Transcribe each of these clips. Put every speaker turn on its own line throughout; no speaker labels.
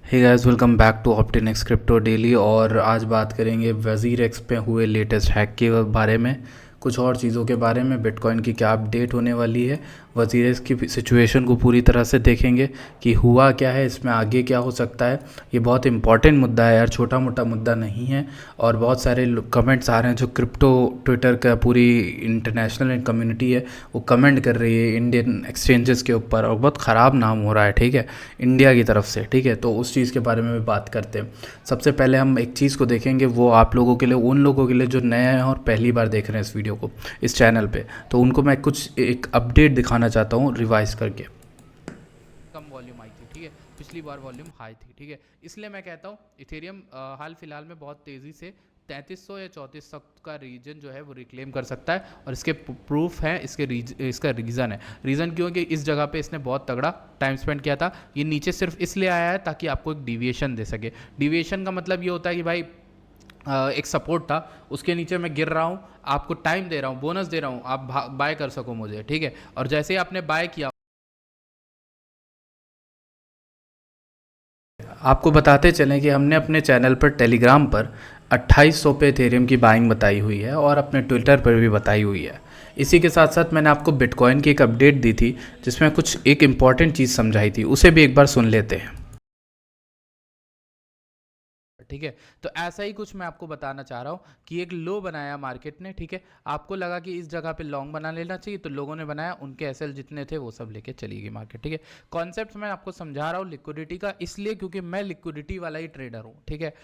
Hey guys, welcome back to Optinex crypto daily. और आज बात करेंगे वज़ीर एक्स पे हुए लेटेस्ट हैक के बारे में, कुछ और चीज़ों के बारे में, बिटकॉइन की क्या अपडेट होने वाली है, वज़ीर एक्स की सिचुएशन को पूरी तरह से देखेंगे कि हुआ क्या है, इसमें आगे क्या हो सकता है। ये बहुत इंपॉर्टेंट मुद्दा है यार, छोटा मोटा मुद्दा नहीं है। और बहुत सारे कमेंट्स आ रहे हैं जो क्रिप्टो ट्विटर का पूरी इंटरनेशनल कम्युनिटी है वो कमेंट कर रही है इंडियन एक्सचेंजेस के ऊपर, और बहुत ख़राब नाम हो रहा है, ठीक है, इंडिया की तरफ से, ठीक है। तो उस चीज़ के बारे में भी बात करते हैं। सबसे पहले हम एक चीज़ को देखेंगे, वो आप लोगों के लिए, उन लोगों के लिए जो नए हैं और पहली बार देख रहे हैं इस वीडियो को इस चैनल पे, तो उनको मैं कुछ एक अपडेट दिखाना चाहता हूँ रिवाइज करके।
कम वॉल्यूम आई थी, ठीक है। पिछली बार वॉल्यूम हाई थी, ठीक है। इसलिए मैं कहता हूँ इथेरियम हाल फिलहाल में बहुत तेज़ी से 3300 या 3400 का रीजन जो है वो रिक्लेम कर सकता है। और इसके प्रूफ है, इसका रीज़न है। रीज़न क्यों? कि इस जगह पे इसने बहुत तगड़ा टाइम स्पेंड किया था। ये नीचे सिर्फ इसलिए आया है ताकि आपको एक डिविएशन दे सके। डिविएशन का मतलब ये होता है कि भाई एक सपोर्ट था, उसके नीचे मैं गिर रहा हूँ, आपको टाइम दे रहा हूँ, बोनस दे रहा हूँ, आप बाय कर सको मुझे, ठीक है। और जैसे ही आपने बाय किया,
आपको बताते चलें कि हमने अपने चैनल पर टेलीग्राम पर 2800 पे इथेरियम की बाइंग बताई हुई है और अपने ट्विटर पर भी बताई हुई है। इसी के साथ साथ मैंने आपको बिटकॉइन की एक अपडेट दी थी जिसमें कुछ एक इम्पॉर्टेंट चीज़ समझाई थी, उसे भी एक बार सुन लेते हैं।
ठीक है। तो ऐसा ही कुछ मैं आपको बताना चाह रहा हूँ कि एक लो बनाया मार्केट ने, ठीक है। आपको लगा कि इस जगह पे लॉन्ग बना लेना चाहिए, तो लोगों ने बनाया, उनके एसएल जितने थे वो सब लेके चली गई मार्केट, ठीक है। कॉन्सेप्ट मैं आपको समझा रहा हूँ लिक्विडिटी का, इसलिए क्योंकि मैं लिक्विडिटी वाला ही ट्रेडर हूँ, ठीक है।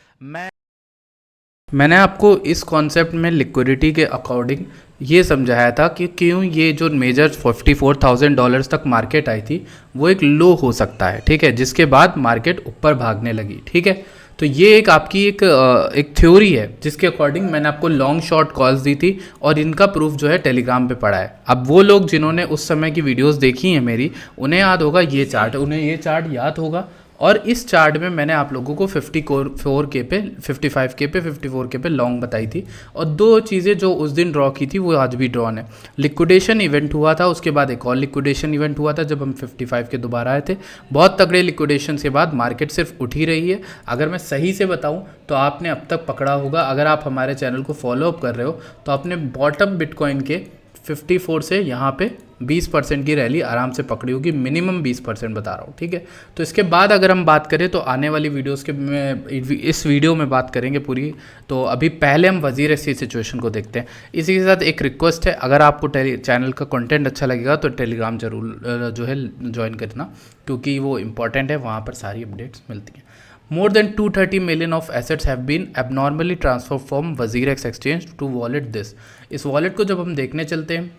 मैंने आपको इस कॉन्सेप्ट में लिक्विडिटी के अकॉर्डिंग ये समझाया था कि क्यों ये जो मेजर $54,000 तक मार्केट आई थी वो एक लो हो सकता है, ठीक है, जिसके बाद मार्केट ऊपर भागने लगी, ठीक है। तो ये एक आपकी एक थ्योरी है जिसके अकॉर्डिंग मैंने आपको लॉन्ग शॉर्ट कॉल्स दी थी, और इनका प्रूफ जो है टेलीग्राम पे पड़ा है। अब वो लोग जिन्होंने उस समय की वीडियोस देखी हैं मेरी, उन्हें याद होगा ये चार्ट, उन्हें ये चार्ट याद होगा। और इस चार्ट में मैंने आप लोगों को 54K पे, 55K पे, 54K पे लॉन्ग बताई थी। और दो चीज़ें जो उस दिन ड्रॉ की थी वो आज भी ड्रॉन है। लिक्विडेशन इवेंट हुआ था, उसके बाद एक और लिक्विडेशन इवेंट हुआ था जब हम 55 के दोबारा आए थे। बहुत तगड़े लिक्विडेशन के बाद मार्केट सिर्फ उठ ही रही है। अगर मैं सही से बताऊँ तो आपने अब तक पकड़ा होगा, अगर आप हमारे चैनल को फॉलोअप कर रहे हो तो आपने बॉटम बिटकॉइन के 54 से यहाँ पे 20% की रैली आराम से पकड़ी होगी, मिनिमम 20% बता रहा हूँ, ठीक है। तो इसके बाद अगर हम बात करें तो आने वाली वीडियोस के में इस वीडियो में बात करेंगे पूरी। तो अभी पहले हम वज़ीर एक्स की सिचुएशन को देखते हैं। इसी के साथ एक रिक्वेस्ट है, अगर आपको चैनल का कंटेंट अच्छा लगेगा तो टेलीग्राम जरूर जो है ज्वाइन करना, क्योंकि वो इंपॉर्टेंट है, वहाँ पर सारी अपडेट्स मिलती हैं। More than 230 million of assets have been abnormally transferred from WazirX exchange to wallet this। इस वॉलेट को जब हम देखने चलते हैं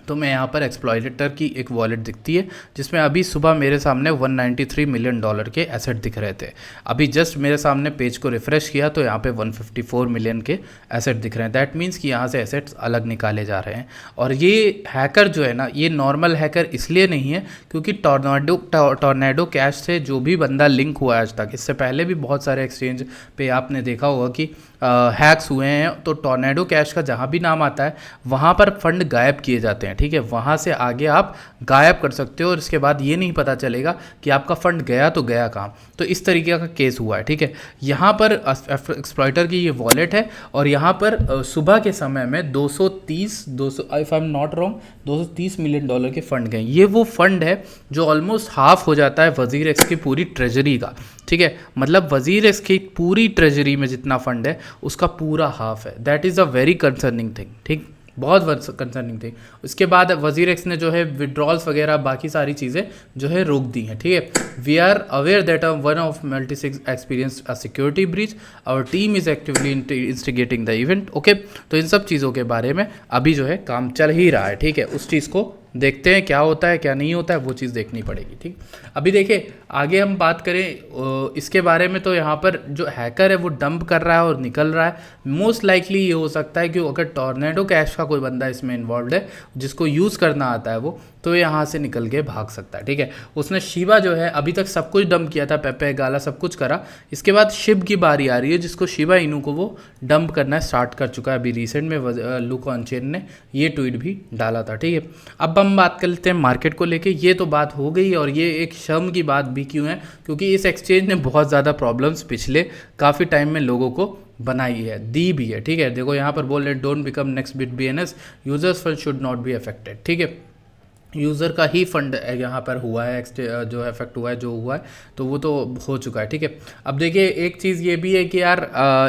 तो मैं यहाँ पर एक्सप्लॉइटर की एक वॉलेट दिखती है जिसमें अभी सुबह मेरे सामने $193 मिलियन के एसेट दिख रहे थे। अभी जस्ट मेरे सामने पेज को रिफ्रेश किया तो यहाँ पे 154 मिलियन के एसेट दिख रहे हैं। दैट मीन्स कि यहाँ से एसेट्स अलग निकाले जा रहे हैं। और ये हैकर जो है ना, ये नॉर्मल हैकर इसलिए नहीं है क्योंकि टॉर्नेडो कैश से जो भी बंदा लिंक हुआ है आज तक, इससे पहले भी बहुत सारे एक्सचेंज पे आपने देखा होगा कि हैक्स हुए हैं, तो टॉर्नेडो कैश का जहाँ भी नाम आता है वहाँ पर फंड गायब किए जाते हैं, ठीक है। वहाँ से आगे आप गायब कर सकते हो और इसके बाद ये नहीं पता चलेगा कि आपका फंड गया तो गया कहाँ। तो इस तरीके का केस हुआ है, ठीक है। यहाँ पर एक्सप्लॉइटर की ये वॉलेट है और यहाँ पर सुबह के समय में 230 if I am not wrong $230 million के फंड गए। ये वो फंड है जो ऑलमोस्ट हाफ हो जाता है वज़ीर एक्स की पूरी ट्रेजरी का, ठीक है। मतलब वज़ीर एक्स की पूरी ट्रेजरी में जितना फंड है उसका पूरा हाफ है। That is a very concerning thing, ठीक, बहुत कंसर्निंग थी। उसके बाद वज़ीर एक्स ने जो है विड्रॉल्स वगैरह बाकी सारी चीज़ें जो है रोक दी हैं, ठीक है। We are aware that one of Multisig experience a security breach, our team is actively instigating the event, okay. तो इन सब चीज़ों के बारे में अभी जो है काम चल ही रहा है, ठीक है। उस चीज़ को देखते हैं क्या होता है क्या नहीं होता है, वो चीज़ देखनी पड़ेगी, ठीक। अभी देखिए आगे हम बात करें इसके बारे में, तो यहाँ पर जो हैकर है वो डंप कर रहा है और निकल रहा है। मोस्ट लाइकली ये हो सकता है कि अगर टॉर्नेडो कैश का कोई बंदा इसमें इन्वॉल्व है जिसको यूज़ करना आता है वो, तो यहाँ से निकल के भाग सकता है, ठीक है। उसने शिबा जो है अभी तक सब कुछ डंप किया था, पेपे गाला सब कुछ करा। इसके बाद शिब की बारी आ रही है जिसको शिबा इनू को वो डंप करना स्टार्ट कर चुका है। अभी रिसेंट में लुक ऑन चेन ने ये ट्वीट भी डाला था, ठीक है। अब हम बात कर लेते हैं मार्केट को लेके। ये तो बात हो गई, और ये एक शर्म की बात भी क्यों है, क्योंकि इस एक्सचेंज ने बहुत ज़्यादा प्रॉब्लम्स पिछले काफ़ी टाइम में लोगों को बनाई है, दी भी है। ठीक है, देखो यहाँ पर बोल रहे हैं don't become next BitBNS, users fund should not be affected. ठीक है, यूज़र का ही फंड यहाँ पर हुआ है, जो इफेक्ट हुआ है, जो हुआ है तो वो तो हो चुका है। ठीक है, अब देखिए एक चीज़ ये भी है कि यार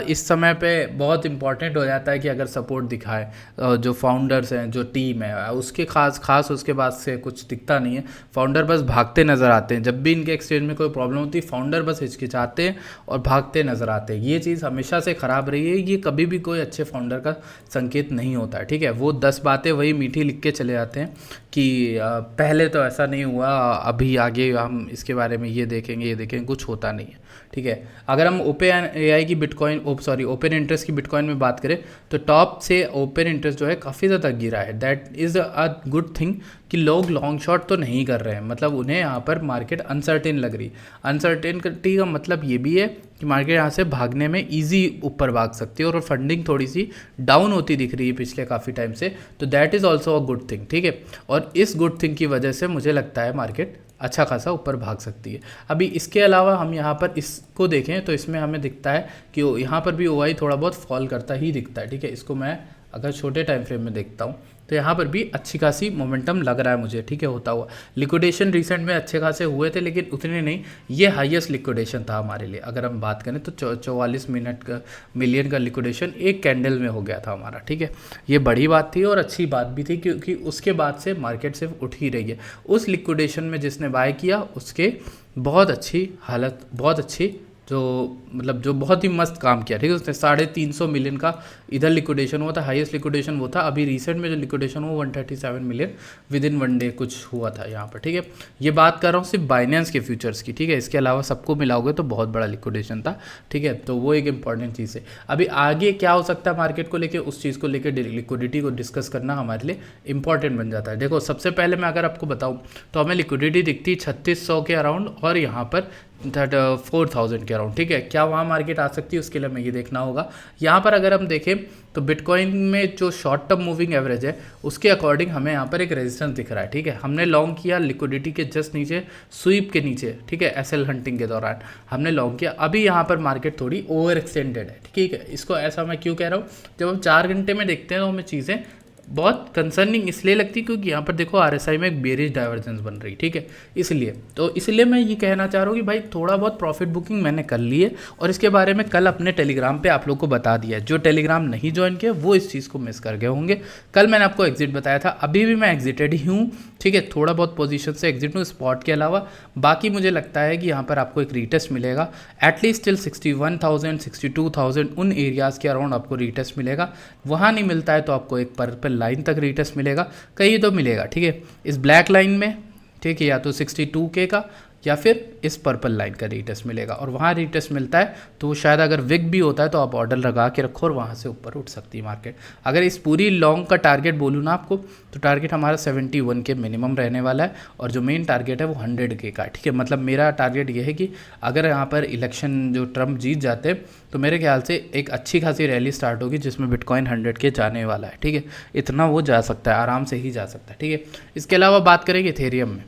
इस समय पे बहुत इंपॉर्टेंट हो जाता है कि अगर सपोर्ट दिखाए, जो फाउंडर्स हैं, जो टीम है, उसके खास उसके बाद से कुछ दिखता नहीं है। फाउंडर बस भागते नज़र आते हैं, जब भी इनके एक्सचेंज में कोई प्रॉब्लम होती है फाउंडर बस हिचकिचाते हैं और भागते नज़र आते हैं। ये चीज़ हमेशा से ख़राब रही है, ये कभी भी कोई अच्छे फाउंडर का संकेत नहीं होता है। ठीक है, वो 10 बातें वही मीठी लिख के चले जाते हैं कि पहले तो ऐसा नहीं हुआ, अभी आगे हम इसके बारे में ये देखेंगे, कुछ होता नहीं है। ठीक है, अगर हम ओपन AI की ओपन इंटरेस्ट की बिटकॉइन में बात करें तो टॉप से ओपन इंटरेस्ट जो है काफ़ी ज़्यादा गिरा है। That is a good thing कि लोग लॉन्ग शॉट तो नहीं कर रहे हैं, मतलब उन्हें यहाँ पर मार्केट अनसर्टेन लग रही। अनसर्टेनिटी का मतलब ये भी है कि मार्केट यहाँ से भागने में ईजी ऊपर भाग सकती है, और फंडिंग थोड़ी सी डाउन होती दिख रही है पिछले काफ़ी टाइम से, तो that is also a good thing. ठीक है, और इस गुड थिंग की वजह से मुझे लगता है मार्केट अच्छा खासा ऊपर भाग सकती है। अभी इसके अलावा हम यहाँ पर इसको देखें तो इसमें हमें दिखता है कि यहाँ पर भी OI थोड़ा बहुत फॉल करता ही दिखता है। ठीक है, इसको मैं अगर छोटे टाइम फ्रेम में देखता हूँ तो यहाँ पर भी अच्छी खासी मोमेंटम लग रहा है मुझे। ठीक है, होता हुआ लिक्विडेशन रिसेंट में अच्छे खासे हुए थे, लेकिन उतने नहीं। ये हाईएस्ट लिक्विडेशन था हमारे लिए, अगर हम बात करें तो 44 मिलियन का लिक्विडेशन एक कैंडल में हो गया था हमारा। ठीक है, ये बड़ी बात थी और अच्छी बात भी थी, क्योंकि उसके बाद से मार्केट सिर्फ उठ ही रही है। उस लिक्विडेशन में जिसने बाय किया उसके बहुत अच्छी हालत, बहुत अच्छी जो बहुत ही मस्त काम किया। ठीक है, उसने 350 मिलियन का इधर लिक्विडेशन हुआ था, हाईएस्ट लिक्विडेशन वो था। अभी रिसेंट में जो लिक्विडेशन हुआ 137 मिलियन विद इन 1 डे कुछ हुआ था यहाँ पर। ठीक है, ये बात कर रहा हूँ सिर्फ बाइनेंस के फ्यूचर्स की। ठीक है, इसके अलावा सबको मिलाओगे तो बहुत बड़ा लिक्विडेशन था। ठीक है, तो वो एक इंपॉर्टेंट चीज़ है। अभी आगे क्या हो सकता है मार्केट को लेकर, उस चीज़ को लेकर लिक्विडिटी को डिस्कस करना हमारे लिए इंपॉर्टेंट बन जाता है। देखो सबसे पहले मैं अगर आपको बताऊँ तो हमें लिक्विडिटी दिखती 3600 के अराउंड, और यहाँ पर 4000 के अराउंड। ठीक है, क्या वहाँ मार्केट आ सकती है, उसके लिए हमें ये देखना होगा। यहाँ पर अगर हम देखें तो बिटकॉइन में जो शॉर्ट टर्म मूविंग एवरेज है उसके अकॉर्डिंग हमें यहाँ पर एक रेजिस्टेंस दिख रहा है। ठीक है, हमने लॉन्ग किया लिक्विडिटी के जस्ट नीचे, स्वीप के नीचे। ठीक है, SL हंटिंग के दौरान हमने लॉन्ग किया। अभी यहाँ पर मार्केट थोड़ी ओवर एक्सटेंडेड है। ठीक है, इसको ऐसा मैं क्यों कह रहा हूँ, जब हम 4 घंटे में देखते हैं तो हमें चीज़ें बहुत कंसर्निंग इसलिए लगती है क्योंकि यहाँ पर देखो RSI में एक बेरिश डाइवर्जेंस बन रही। ठीक है, इसलिए मैं ये कहना चाह रहा हूँ कि भाई थोड़ा बहुत प्रॉफिट बुकिंग मैंने कर ली है, और इसके बारे में कल अपने टेलीग्राम पे आप लोग को बता दिया है। जो टेलीग्राम नहीं ज्वाइन किया वो इस चीज़ को मिस कर गए होंगे। कल मैंने आपको एग्जिट बताया था, अभी भी मैं एग्जिटेड ही हूँ। ठीक है, थोड़ा बहुत पोजीशन से एग्जिट हूँ स्पॉट के अलावा। बाकी मुझे लगता है कि यहाँ पर आपको एक रीटेस्ट मिलेगा, एटलीस्ट टिल 61,000 62,000 उन एरियाज़ के अराउंड आपको रीटेस्ट मिलेगा। वहाँ नहीं मिलता है तो आपको एक पर्पल लाइन तक रीटेस्ट मिलेगा, कहीं तो मिलेगा। ठीक है, इस ब्लैक लाइन में, ठीक है, या तो 62K का या फिर इस पर्पल लाइन का रीटेस्ट मिलेगा, और वहाँ रीटेस्ट मिलता है तो शायद अगर विक भी होता है तो आप ऑर्डर लगा के रखो और वहाँ से ऊपर उठ सकती है मार्केट। अगर इस पूरी लॉन्ग का टारगेट बोलूँ ना आपको, तो टारगेट हमारा 71 के मिनिमम रहने वाला है, और जो मेन टारगेट है वो 100K का है। ठीक है, मतलब मेरा टारगेट ये है कि अगर यहाँ पर इलेक्शन जो ट्रम्प जीत जाते हैं तो मेरे ख्याल से एक अच्छी खासी रैली स्टार्ट होगी जिसमें बिटकॉइन 100K जाने वाला है। ठीक है, इतना वो जा सकता है, आराम से ही जा सकता है। ठीक है, इसके अलावा बात करेंगे इथेरियम में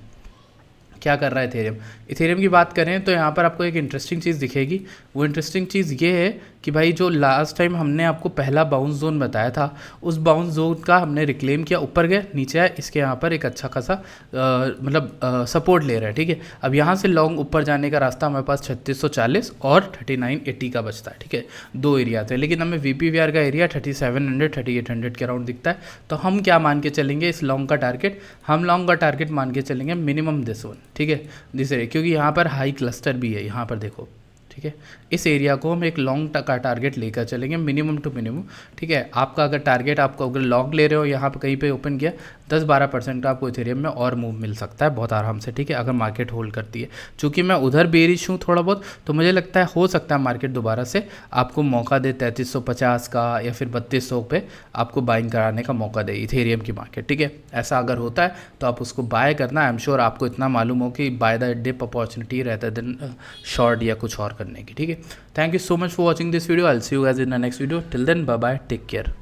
क्या कर रहा है इथेरियम की बात करें तो यहाँ पर आपको एक इंटरेस्टिंग चीज़ दिखेगी। वो इंटरेस्टिंग चीज़ ये है कि भाई जो लास्ट टाइम हमने आपको पहला बाउंस जोन बताया था, उस बाउंस जोन का हमने रिक्लेम किया, ऊपर गए नीचे आए, इसके यहाँ पर एक अच्छा खासा सपोर्ट ले रहा है। ठीक है, अब यहाँ से लॉन्ग ऊपर जाने का रास्ता हमारे पास 3640 और 3980 का बचता है। ठीक है, 2 एरिया थे, लेकिन हमें VPVR का एरिया 3700 3800 के अराउंड दिखता है। तो हम क्या मान के चलेंगे इस लॉन्ग का टारगेट, हम लॉन्ग का टारगेट मान के चलेंगे मिनिमम दिस वन। ठीक है, दिस एरिया, क्योंकि यहाँ पर हाई क्लस्टर भी है, यहाँ पर देखो। ठीक है, इस एरिया को हम एक लॉन्ग का टारगेट लेकर चलेंगे मिनिमम टू मिनिमम। ठीक है, आपका अगर टारगेट, आपको अगर लॉन्ग ले रहे हो, यहाँ पे कहीं पे ओपन किया 10-12% का आपको इथेरियम में और मूव मिल सकता है बहुत आराम से। ठीक है, अगर मार्केट होल्ड करती है। चूँकि मैं उधर बेरिश हूँ थोड़ा बहुत, तो मुझे लगता है हो सकता है मार्केट दोबारा से आपको मौका दे 3350 का या फिर 3200 पे आपको बाइंग कराने का मौका दे इथेरियम की मार्केट। ठीक है, ऐसा अगर होता है तो आप उसको बाय करना। आई एम श्योर आपको इतना मालूम हो कि बाय द डिप अपॉर्चुनिटी रहता है देन शॉर्ट या कुछ और करने की। ठीक है, thank you so much for watching this video. I will see you guys in the next video. Till then bye bye, take care.